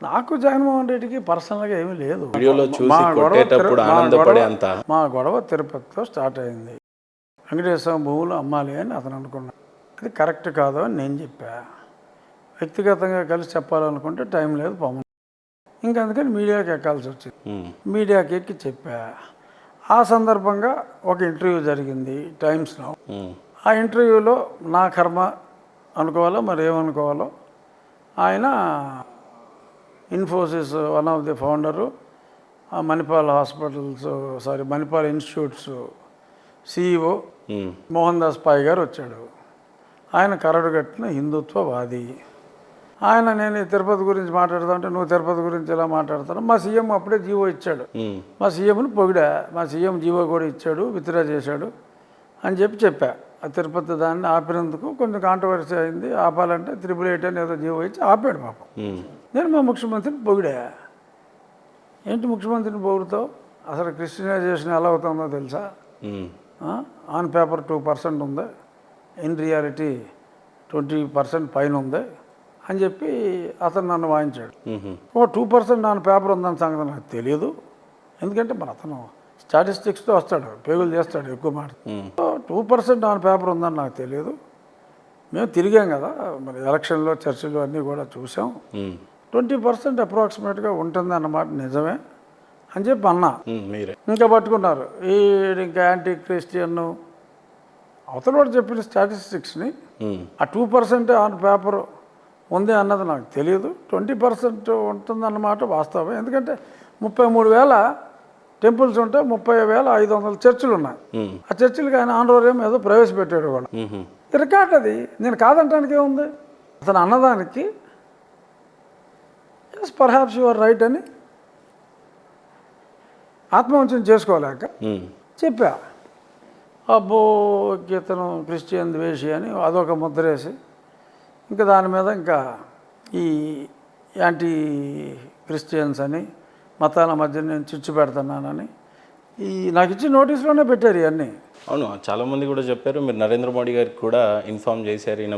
నాకు జగన్మోహన్ రెడ్డికి పర్సనల్గా ఏమీ లేదు. వీడియోలో మా చూసి గొడవ కొట్టేటప్పుడు ఆనందపడే అంత మా గొడవ తిరుపతితో స్టార్ట్ అయింది. వెంకటేశ్వర భూములు అమ్మాలి అని అతను అనుకున్నాడు. అది కరెక్ట్ కాదు అని నేను చెప్పా. వ్యక్తిగతంగా కలిసి చెప్పాలనుకుంటే టైం లేదు పవన్. ఇంకా అందుకని మీడియాకి ఎక్కాల్సి వచ్చింది. మీడియాకి ఎక్కి చెప్పా. ఆ సందర్భంగా ఒక ఇంటర్వ్యూ జరిగింది టైమ్స్లో. ఆ ఇంటర్వ్యూలో నా కర్మ అనుకోవాలో మరి ఏమనుకోవాలో ఆయన Infosys one of the founder, Manipal Manipal institutes CEO Mohan Das Pai garu వచ్చాడు. ఆయన కరడుగట్టిన హిందుత్వవాది. ఆయన నేను తిరుపతి గురించి మాట్లాడుతుంటే నువ్వు తిరుపతి గురించి ఎలా మాట్లాడతాను, మా సీఎం అప్పుడే జీవో ఇచ్చాడు, మా సీఎంని పొగిడా, మా సీఎం జీవో కూడా ఇచ్చాడు, విత్డ్రా చేశాడు అని చెప్పా. ఆ తిరుపతి దాన్ని ఆపినందుకు కొంచెం కాంట్రవర్సీ అయింది. ఆపాలంటే 888 అని ఏదో జీవో ఇచ్చి ఆపాడు పాపం. నేను మా ముఖ్యమంత్రిని పొగిడా. ఏంటి ముఖ్యమంత్రిని పొగుడుతావు, అసలు క్రిస్టియనైజేషన్ ఎలా అవుతుందో తెలుసా, ఆన్ పేపర్ 2% ఉంది, ఇన్ రియాలిటీ 20% పైన ఉంది అని చెప్పి అతను నన్ను వాయించాడు. 2% ఆన్ పేపర్ ఉందని సంగతి నాకు తెలియదు, ఎందుకంటే మరి అతను స్టాటిస్టిక్స్తో వస్తాడు, పేగులు చేస్తాడు, ఎక్కువ మాట. 2% ఆన్ పేపర్ ఉందని నాకు తెలియదు, మేము తిరిగాం కదా మరి ఎలక్షన్లో చర్చలు అన్నీ కూడా చూసాం, 20% అప్రాక్సిమేట్గా ఉంటుంది అన్నమాట నిజమే అని చెప్పి అన్నా. ఇంకా పట్టుకున్నారు ఇంకా యాంటీ క్రిస్టియన్ అవతల వాడు చెప్పిన స్టాటిస్టిక్స్ని. ఆ 2% ఆన్ పేపర్ ఉంది అన్నది నాకు తెలియదు, 20% ఉంటుందన్నమాట వాస్తవం. ఎందుకంటే 33,000 టెంపుల్స్ ఉంటే 30,500 చర్చిలు ఉన్నాయి. ఆ చర్చిలకి ఆయన ఆనరోరియం ఏదో ప్రవేశపెట్టాడు కూడా, రికార్డ్ అది. నేను కాదంటానికి ఏముంది, అతను అన్నదానికి ఎస్ పర్హాప్స్ యువర్ రైట్ అని ఆత్మవంచన చేసుకోలేక చెప్పా. అబ్బో ఇతను క్రిస్టియన్ ద్వేషి అని అదొక ముద్రేసి ఇంకా దాని మీద ఇంకా ఈ యాంటీ క్రిస్టియన్స్ అని మతాల మధ్య నేను చిచ్చు పెడుతున్నానని నాకు ఇచ్చి నోటీసులోనే పెట్టారు ఇవన్నీ. అవును, చాలామంది కూడా చెప్పారు, మీరు నరేంద్ర మోడీ గారికి కూడా ఇన్ఫార్మ్ చేశారు, ఈయన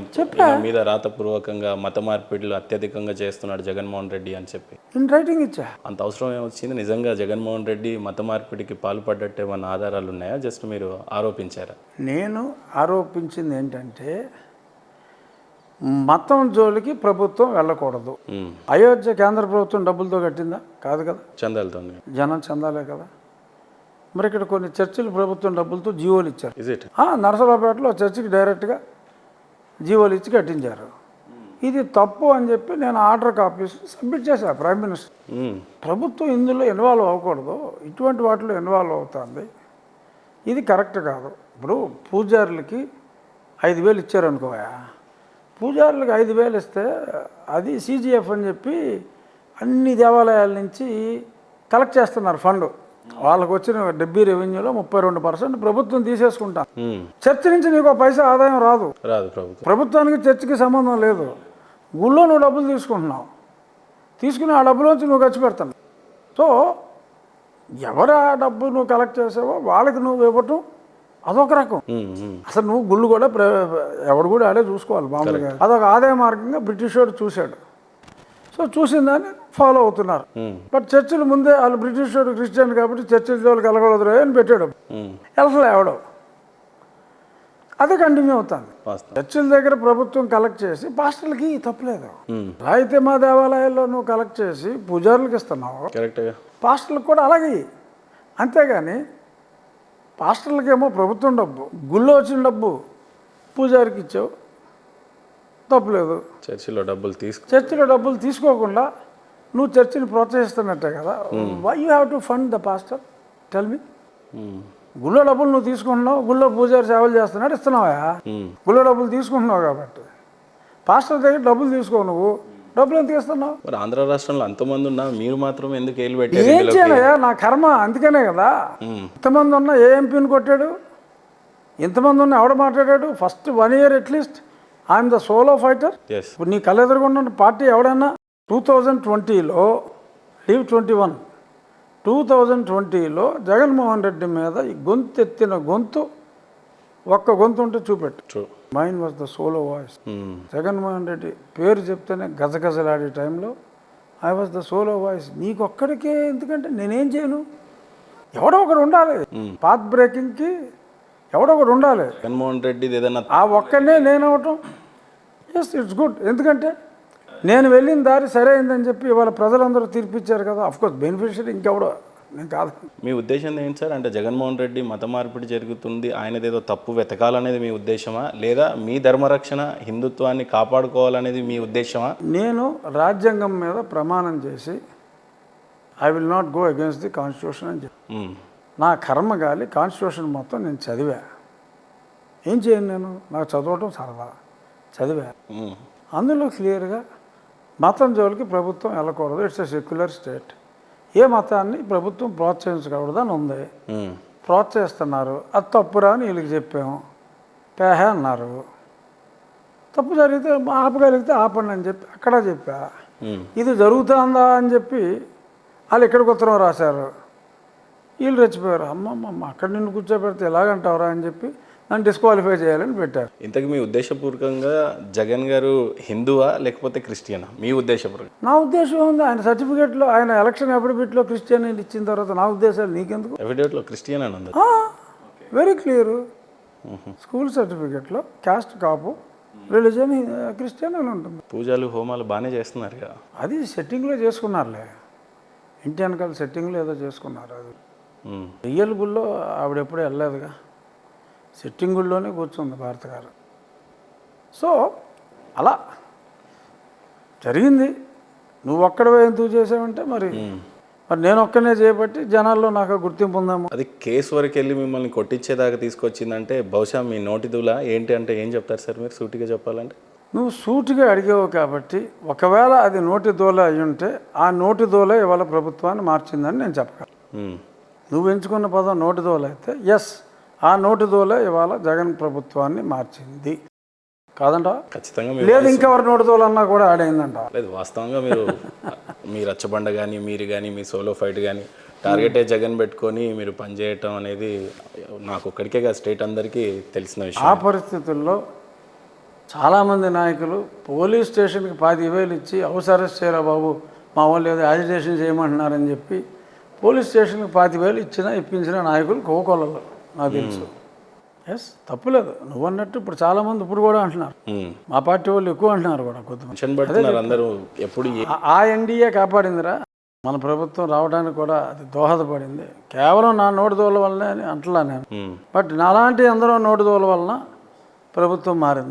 మీద రాతపూర్వకంగా మత మార్పిడులు అత్యధికంగా చేస్తున్నాడు జగన్మోహన్ రెడ్డి అని చెప్పి. ఇన్ రైటింగ్ ఇచ్చా. అంత అవసరం ఏమొచ్చింది? నిజంగా జగన్మోహన్ రెడ్డి మత మార్పిడికి పాల్పడ్డట్టు ఏమన్నా ఆధారాలు ఉన్నాయా, జస్ట్ మీరు ఆరోపించారా? నేను ఆరోపించింది ఏంటంటే మతం జోలికి ప్రభుత్వం వెళ్ళకూడదు. అయోధ్య కేంద్ర ప్రభుత్వం డబ్బులతో కట్టిందా? కాదు కదా, చందాలతో, జనం చందాలే కదా. మరి ఇక్కడ కొన్ని చర్చిలు ప్రభుత్వం డబ్బులతో జీవోలు ఇచ్చారు. నరసరావుపేటలో చర్చికి డైరెక్ట్గా జీవోలు ఇచ్చి కట్టించారు. ఇది తప్పు అని చెప్పి నేను ఆర్డర్ కాపీస్ సబ్మిట్ చేశాను ప్రైమ్ మినిస్టర్. ప్రభుత్వం ఇందులో ఇన్వాల్వ్ అవ్వకూడదు, ఇటువంటి వాటిలో ఇన్వాల్వ్ అవుతుంది, ఇది కరెక్ట్ కాదు. ఇప్పుడు పూజారులకి 5,000 ఇచ్చారనుకోయా, పూజారులకు 5,000 ఇస్తే అది సిజిఎఫ్ అని చెప్పి అన్ని దేవాలయాల నుంచి కలెక్ట్ చేస్తున్నారు ఫండ్. వాళ్ళకు వచ్చిన డబ్బీ రెవెన్యూలో 32% ప్రభుత్వం తీసేసుకుంటాం. చర్చ్ నుంచి నీకు పైసా ఆదాయం రాదు, ప్రభుత్వానికి చర్చికి సంబంధం లేదు. గుళ్ళో నువ్వు డబ్బులు తీసుకుంటున్నావు, తీసుకుని ఆ డబ్బులోంచి నువ్వు ఖర్చు పెడతావు. సో ఎవరు ఆ డబ్బు నువ్వు కలెక్ట్ చేసావో వాళ్ళకి నువ్వు ఇవ్వటం అదొక రకం. అసలు నువ్వు గుళ్ళు కూడా ఎవడు కూడా ఆడే చూసుకోవాలి మామూలుగా. అదొక ఆదాయ మార్గంగా బ్రిటిష్ వాడు చూశాడు. సో చూసిన దాన్ని ఫాలో అవుతున్నారు. బట్ చర్చిలు ముందే వాళ్ళు బ్రిటిష్ వాడు క్రిస్టియన్ కాబట్టి చర్చిల జోలికి వెళ్ళకూడదు అని పెట్టాడు. వెళ్ళలే ఎవడో, అదే కంటిన్యూ అవుతుంది. చర్చిల దగ్గర ప్రభుత్వం కలెక్ట్ చేసి పాస్టర్లకి తప్పులేదు. అయితే మా దేవాలయాల్లో నువ్వు కలెక్ట్ చేసి పూజారులకు ఇస్తున్నావు, పాస్టర్లకు కూడా అలాగే. అంతేగాని పాస్టర్లకేమో ప్రభుత్వం డబ్బు, గుళ్ళో వచ్చిన డబ్బు పూజారికి ఇచ్చావు, తప్పులేదు. చర్చిలో డబ్బులు తీసుకోకుండా నువ్వు చర్చిని ప్రోత్సహిస్తున్నట్టే కదా. Why you have to fund the pastor, tell me. గుళ్ళో డబ్బులు నువ్వు తీసుకుంటున్నావు, గుళ్ళో పూజారి సేవలు చేస్తున్నాడు, ఇస్తున్నావా? గుళ్ళో డబ్బులు తీసుకుంటున్నావు కాబట్టి. పాస్టర్ దగ్గర డబ్బులు తీసుకో, నువ్వు డబ్బులు ఎందుకు ఇస్తున్నావు? మరి ఆంధ్ర రాష్ట్రంలో అంతమంది ఉన్నా మీరు మాత్రం ఎందుకు ఏం చేయనయ్యా, నా కర్మ. అందుకనే కదా ఇంతమంది ఉన్నా ఏ ఎంపీని కొట్టాడు, ఇంతమంది ఉన్నా ఎవడ మాట్లాడాడు. First 1 year at least I'm the solo fighter. ఇప్పుడు నీ కళ్ళెదురుగున్న పార్టీ ఎవడన్నా 2020లో లీవ్ 21 2020లో జగన్మోహన్ రెడ్డి మీద ఈ గొంతెత్తిన గొంతు ఒక్క గొంతు ఉంటే చూపెట్టు. Mine was the solo voice. Jaganmohan Reddy పేరు చెప్తేనే గజగజలాడే టైంలో I was the solo voice. నీకు ఒక్కడికే ఎందుకంటే నేనేం చేయను, ఎవడో ఒకడు ఉండాలి. పాత్ బ్రేకింగ్కి ఎవడో ఒకడు ఉండాలి. జగన్మోహన్ రెడ్డి ఏదైనా ఆ ఒక్కడనే నేను అవటం ఎస్ ఇట్స్ గుడ్. ఎందుకంటే నేను వెళ్ళిన దారి సరైందని చెప్పి ఇవాళ ప్రజలందరూ తీర్పిచ్చారు కదా. అఫ్కోర్స్ బెనిఫిషియరీ ఇంకెవడో, నేను కాదు. మీ ఉద్దేశం ఏంటి సార్? అంటే జగన్మోహన్ రెడ్డి మత మార్పిడి జరుగుతుంది, ఆయనదేదో తప్పు వెతకాలనేది మీ ఉద్దేశమా, లేదా మీ ధర్మరక్షణ హిందుత్వాన్ని కాపాడుకోవాలనేది మీ ఉద్దేశమా? నేను రాజ్యాంగం మీద ప్రమాణం చేసి I will not go against the constitution అని చెప్పి నా కర్మ గాలి కాన్స్టిట్యూషన్ మొత్తం నేను చదివా. ఏం చేయను నేను, నాకు చదవటం సరదా, చదివా. అందులో క్లియర్గా మతం జోలికి ప్రభుత్వం వెళ్ళకూడదు, ఇట్స్ ఎ సెక్యులర్ స్టేట్, ఏ మతాన్ని ప్రభుత్వం ప్రోత్సహించకూడదు అని ఉంది. ప్రోత్సహిస్తున్నారు, అది తప్పురా అని వీళ్ళకి చెప్పాము, పేహే అన్నారు. తప్పు జరిగితే ఆపగలిగితే ఆపండి అని చెప్పి అక్కడ చెప్పా. ఇది జరుగుతుందా అని చెప్పి వాళ్ళు ఇక్కడికి ఉత్తరం రాశారు. వీళ్ళు రెచ్చిపోయారు, అమ్మమ్మ అక్కడ నిన్ను కూర్చోబెడితే ఎలాగంటావురా అని చెప్పి నన్ను డిస్క్వాలిఫై చేయాలని పెట్టారు. ఇంతకు మీ ఉద్దేశపూర్వకంగా జగన్ గారు హిందువా లేకపోతే క్రిస్టియనా? మీ ఉద్దేశపూర్వకంగా నా ఉద్దేశం ఉంది, ఆయన సర్టిఫికేట్లో ఆయన ఎలక్షన్ అఫిడవిట్లో క్రిస్టియన్ అని ఇచ్చిన తర్వాత నా ఉద్దేశాలు నీకెందుకు? ఎఫిడేవిట్లో క్రిస్టియన్ అని ఉంది, వెరీ క్లియర్. స్కూల్ సర్టిఫికేట్లో క్యాస్ట్ కాపు, రిలీజన్ క్రిస్టియన్ అని ఉంటుంది. పూజలు హోమాలు బాగానే చేస్తున్నారు కదా. అది సెట్టింగ్లో చేసుకున్నారులే, ఇంటి వెనకాల సెట్టింగ్లో ఏదో చేసుకున్నారు. అది రియల్ గుళ్ళో ఆవిడ ఎప్పుడూ వెళ్ళలేదుగా, సెట్టింగ్ గుళ్ళోనే కూర్చుంది భారత గారు. సో అలా జరిగింది. నువ్వు ఒక్కడవే ఎందుకు చేసావంటే మరి నేను ఒక్కనే చేయబట్టి జనాల్లో నాకు గుర్తింపు ఉందేమో. అది కేసు వరకు వెళ్ళి మిమ్మల్ని కొట్టించేదాకా తీసుకొచ్చిందంటే బహుశా మీ నోటిదులా ఏంటి అంటే ఏం చెప్తారు సార్ మీరు సూటిగా చెప్పాలంటే? నువ్వు సూటిగా అడిగావు కాబట్టి ఒకవేళ అది నోటి దోల అయి ఉంటే ఆ నోటి దోల ఇవాళ ప్రభుత్వాన్ని మార్చిందని నేను చెప్పగలను. నువ్వు ఎంచుకున్న పదం నోటి దోల అయితే ఎస్, ఆ నోటి దోల ఇవాళ జగన్ ప్రభుత్వాన్ని మార్చింది కాదంట. ఖచ్చితంగా లేదు ఇంకెవరి నోటి దోల అన్నా కూడా ఆడైందంట. లేదు, వాస్తవంగా మీరు మీ రచ్చబండ కానీ మీరు కానీ మీ సోలో ఫైట్ కానీ టార్గెటే జగన్ పెట్టుకొని మీరు పనిచేయటం అనేది నాకు ఒక్కడికే కాదు స్టేట్ అందరికీ తెలిసిన విషయం. ఆ పరిస్థితుల్లో చాలామంది నాయకులు పోలీస్ స్టేషన్కి 10,000 ఇచ్చి హౌస్ అరెస్ట్ చేయరా బాబు, మా వాళ్ళు ఏదో యాజిటేషన్ చేయమంటున్నారని చెప్పి పోలీస్ స్టేషన్కి 10,000 ఇప్పించిన నాయకులు కోకొల్లలు నాకు తెలుసు. ఎస్, తప్పులేదు. నువ్వు అన్నట్టు ఇప్పుడు చాలామంది ఇప్పుడు కూడా అంటున్నారు, మా పార్టీ వాళ్ళు ఎక్కువ అంటున్నారు కూడా కొద్దిమంది. అందరూ ఎప్పుడు ఆ ఎన్డీఏ కాపాడిందిరా, మన ప్రభుత్వం రావడానికి కూడా అది దోహదపడింది. కేవలం నా నోటి దోల వల్లనే అని అంటలా నేను, బట్ నాలాంటి అందరూ నోటి దోల వలన ప్రభుత్వం మారింది.